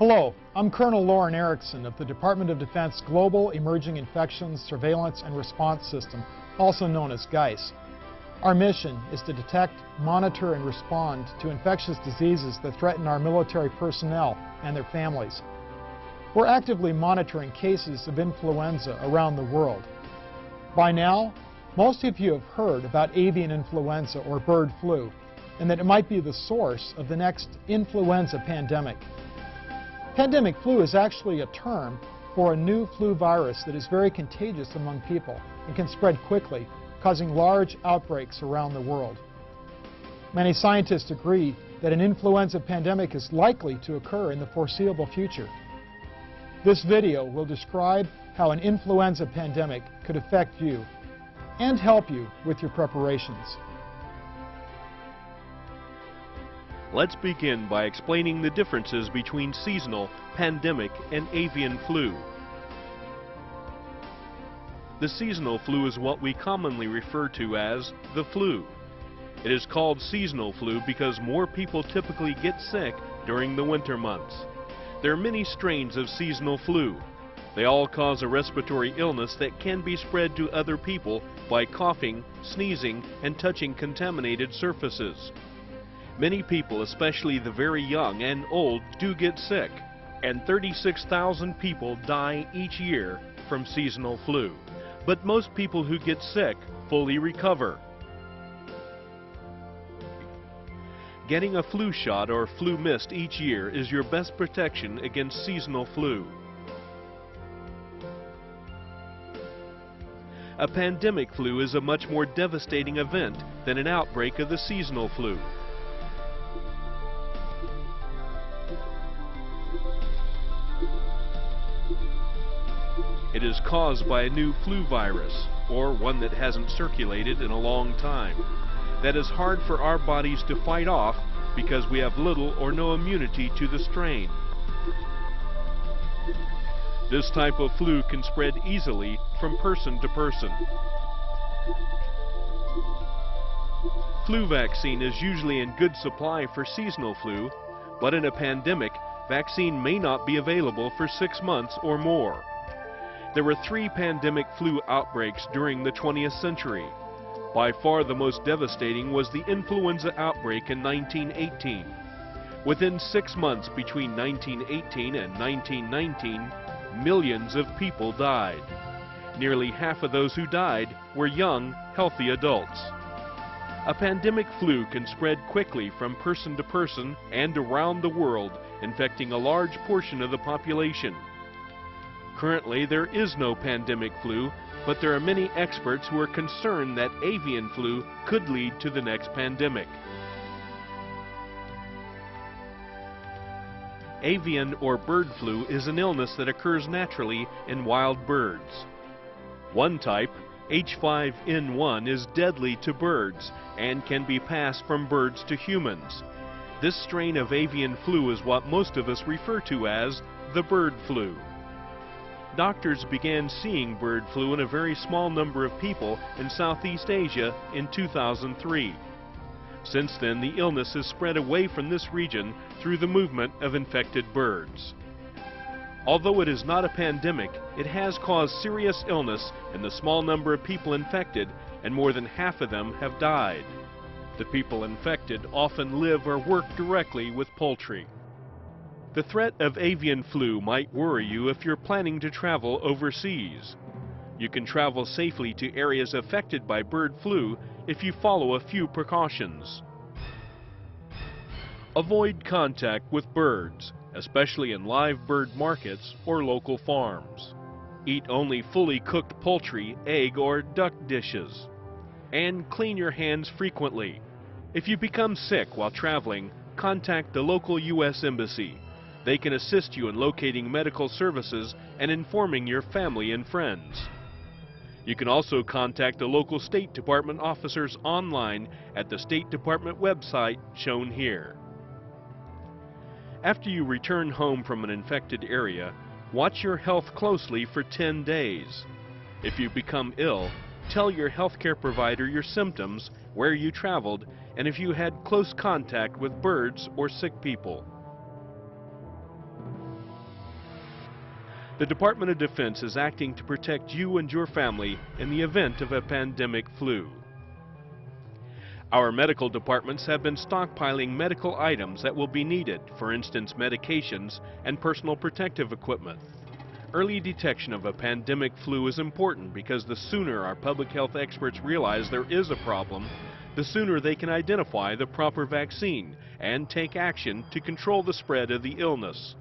Hello, I'm Colonel Lauren Erickson of the Department of Defense Global Emerging Infections Surveillance and Response System, also known as GEIS. Our mission is to detect, monitor, and respond to infectious diseases that threaten our military personnel and their families. We're actively monitoring cases of influenza around the world. By now, most of you have heard about avian influenza or bird flu, and that it might be the source of the next influenza pandemic. Pandemic flu is actually a term for a new flu virus that is very contagious among people and can spread quickly, causing large outbreaks around the world. Many scientists agree that an influenza pandemic is likely to occur in the foreseeable future. This video will describe how an influenza pandemic could affect you and help you with your preparations. Let's begin by explaining the differences between seasonal, pandemic, and avian flu. The seasonal flu is what we commonly refer to as the flu. It is called seasonal flu because more people typically get sick during the winter months. There are many strains of seasonal flu. They all cause a respiratory illness that can be spread to other people by coughing, sneezing, and touching contaminated surfaces. Many people, especially the very young and old, do get sick, and 36,000 people die each year from seasonal flu. But most people who get sick fully recover. Getting a flu shot or flu mist each year is your best protection against seasonal flu. A pandemic flu is a much more devastating event than an outbreak of the seasonal flu. It is caused by a new flu virus, or one that hasn't circulated in a long time, that is hard for our bodies to fight off because we have little or no immunity to the strain. This type of flu can spread easily from person to person. Flu vaccine is usually in good supply for seasonal flu, but in a pandemic, vaccine may not be available for 6 months or more. There were 3 pandemic flu outbreaks during the 20th century. By far the most devastating was the influenza outbreak in 1918. Within 6 months between 1918 and 1919, millions of people died. Nearly half of those who died were young, healthy adults. A pandemic flu can spread quickly from person to person and around the world, infecting a large portion of the population. Currently, there is no pandemic flu, but there are many experts who are concerned that avian flu could lead to the next pandemic. Avian or bird flu is an illness that occurs naturally in wild birds. One type, H5N1, is deadly to birds and can be passed from birds to humans. This strain of avian flu is what most of us refer to as the bird flu. Doctors began seeing bird flu in a very small number of people in Southeast Asia in 2003. Since then, the illness has spread away from this region through the movement of infected birds. Although it is not a pandemic, it has caused serious illness in the small number of people infected, and more than half of them have died. The people infected often live or work directly with poultry. The threat of avian flu might worry you if you're planning to travel overseas. You can travel safely to areas affected by bird flu if you follow a few precautions. Avoid contact with birds, especially in live bird markets or local farms. Eat only fully cooked poultry, egg, or duck dishes. And clean your hands frequently. If you become sick while traveling, contact the local U.S. Embassy. They can assist you in locating medical services and informing your family and friends. You can also contact the local State Department officers online at the State Department website shown here. After you return home from an infected area, watch your health closely for 10 days. If you become ill, tell your healthcare provider your symptoms, where you traveled, and if you had close contact with birds or sick people. The Department of Defense is acting to protect you and your family in the event of a pandemic flu. Our medical departments have been stockpiling medical items that will be needed, for instance medications and personal protective equipment. Early detection of a pandemic flu is important because the sooner our public health experts realize there is a problem, the sooner they can identify the proper vaccine and take action to control the spread of the illness.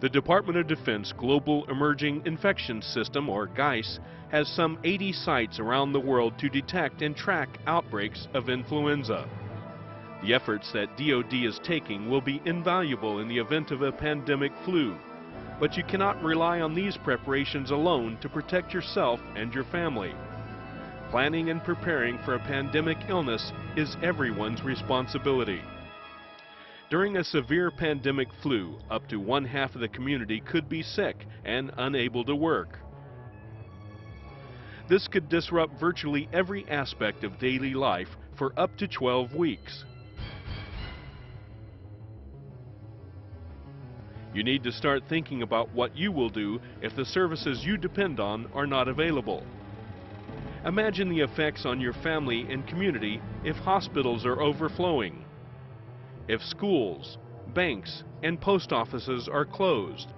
The Department of Defense Global Emerging Infections System, or GEIS, has some 80 sites around the world to detect and track outbreaks of influenza. The efforts that DoD is taking will be invaluable in the event of a pandemic flu, but you cannot rely on these preparations alone to protect yourself and your family. Planning and preparing for a pandemic illness is everyone's responsibility. During a severe pandemic flu, up to 1/2 of the community could be sick and unable to work. This could disrupt virtually every aspect of daily life for up to 12 weeks. You need to start thinking about what you will do if the services you depend on are not available. Imagine the effects on your family and community if hospitals are overflowing, if schools, banks, and post offices are closed,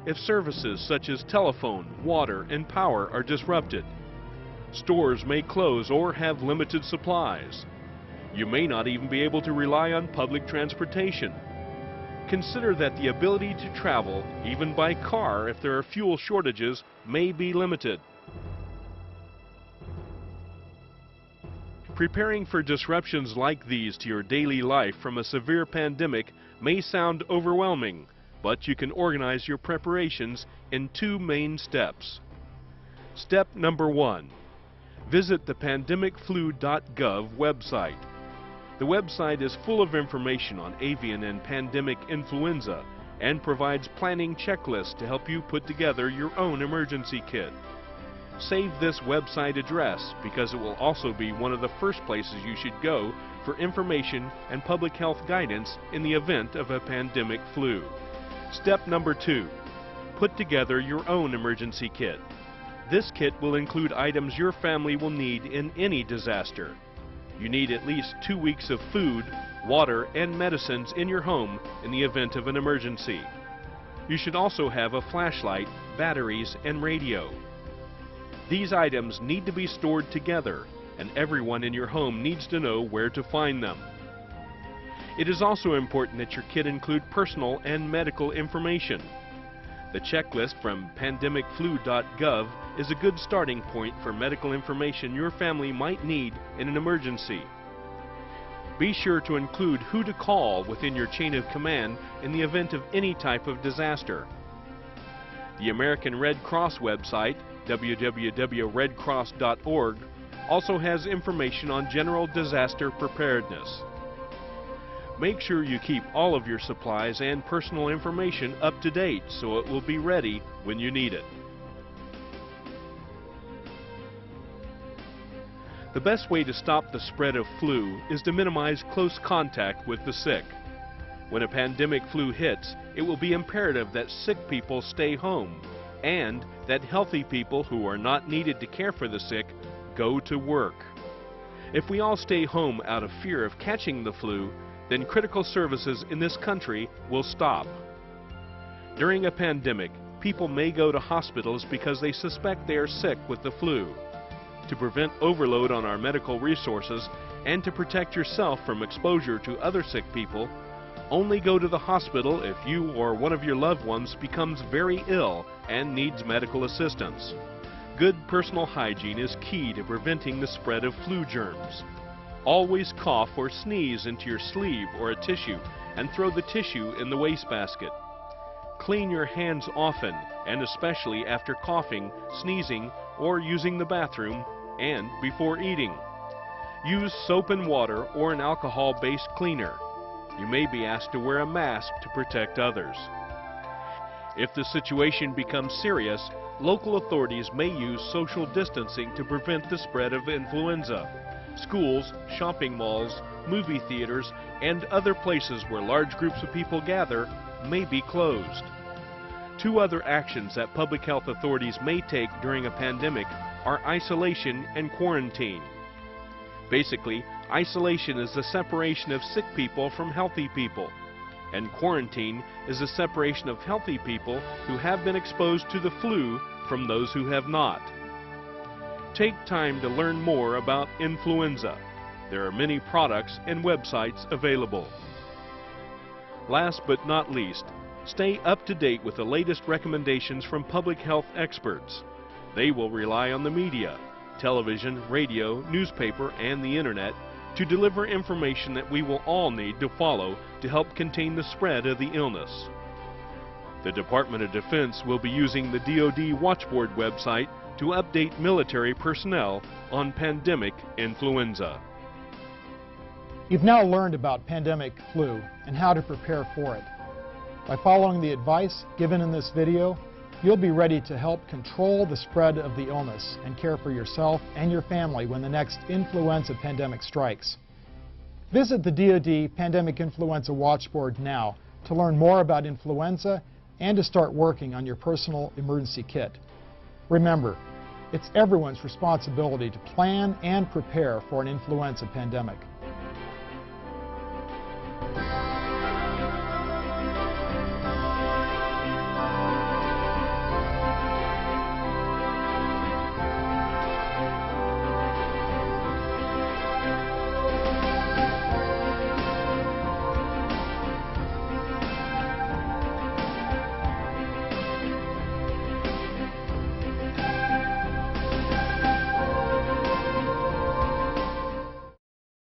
if services such as telephone, water, and power are disrupted. Stores may close or have limited supplies. You may not even be able to rely on public transportation. Consider that the ability to travel, even by car if there are fuel shortages, may be limited. Preparing for disruptions like these to your daily life from a severe pandemic may sound overwhelming, but you can organize your preparations in 2 main steps. Step number 1. Visit the pandemicflu.gov website. The website is full of information on avian and pandemic influenza and provides planning checklists to help you put together your own emergency kit. Save this website address because it will also be one of the first places you should go for information and public health guidance in the event of a pandemic flu. Step number 2. Put together your own emergency kit. This kit will include items your family will need in any disaster. You need at least 2 weeks of food, water, and medicines in your home in the event of an emergency. You should also have a flashlight, batteries, and radio. These items need to be stored together, and everyone in your home needs to know where to find them. It is also important that your kit include personal and medical information. The checklist from pandemicflu.gov is a good starting point for medical information your family might need in an emergency. Be sure to include who to call within your chain of command in the event of any type of disaster. The American Red Cross website, www.redcross.org, also has information on general disaster preparedness. Make sure you keep all of your supplies and personal information up to date so it will be ready when you need it. The best way to stop the spread of flu is to minimize close contact with the sick. When a pandemic flu hits, it will be imperative that sick people stay home and that healthy people who are not needed to care for the sick go to work. If we all stay home out of fear of catching the flu, then critical services in this country will stop. During a pandemic, people may go to hospitals because they suspect they are sick with the flu. To prevent overload on our medical resources and to protect yourself from exposure to other sick people, only go to the hospital if you or one of your loved ones becomes very ill and needs medical assistance. Good personal hygiene is key to preventing the spread of flu germs. Always cough or sneeze into your sleeve or a tissue and throw the tissue in the wastebasket. Clean your hands often, and especially after coughing, sneezing, or using the bathroom, and before eating. Use soap and water or an alcohol-based cleaner. You may be asked to wear a mask to protect others. If the situation becomes serious, local authorities may use social distancing to prevent the spread of influenza. Schools, shopping malls, movie theaters, and other places where large groups of people gather may be closed. Two other actions that public health authorities may take during a pandemic are isolation and quarantine. Basically, isolation is the separation of sick people from healthy people, and quarantine is the separation of healthy people who have been exposed to the flu from those who have not. Take time to learn more about influenza. There are many products and websites available. Last but not least, stay up to date with the latest recommendations from public health experts. They will rely on the media, television, radio, newspaper, and the internet to deliver information that we will all need to follow to help contain the spread of the illness. The Department of Defense will be using the DoD Watchboard website to update military personnel on pandemic influenza. You've now learned about pandemic flu and how to prepare for it. By following the advice given in this video, you'll be ready to help control the spread of the illness and care for yourself and your family when the next influenza pandemic strikes. Visit the DoD Pandemic Influenza Watchboard now to learn more about influenza and to start working on your personal emergency kit. Remember, it's everyone's responsibility to plan and prepare for an influenza pandemic.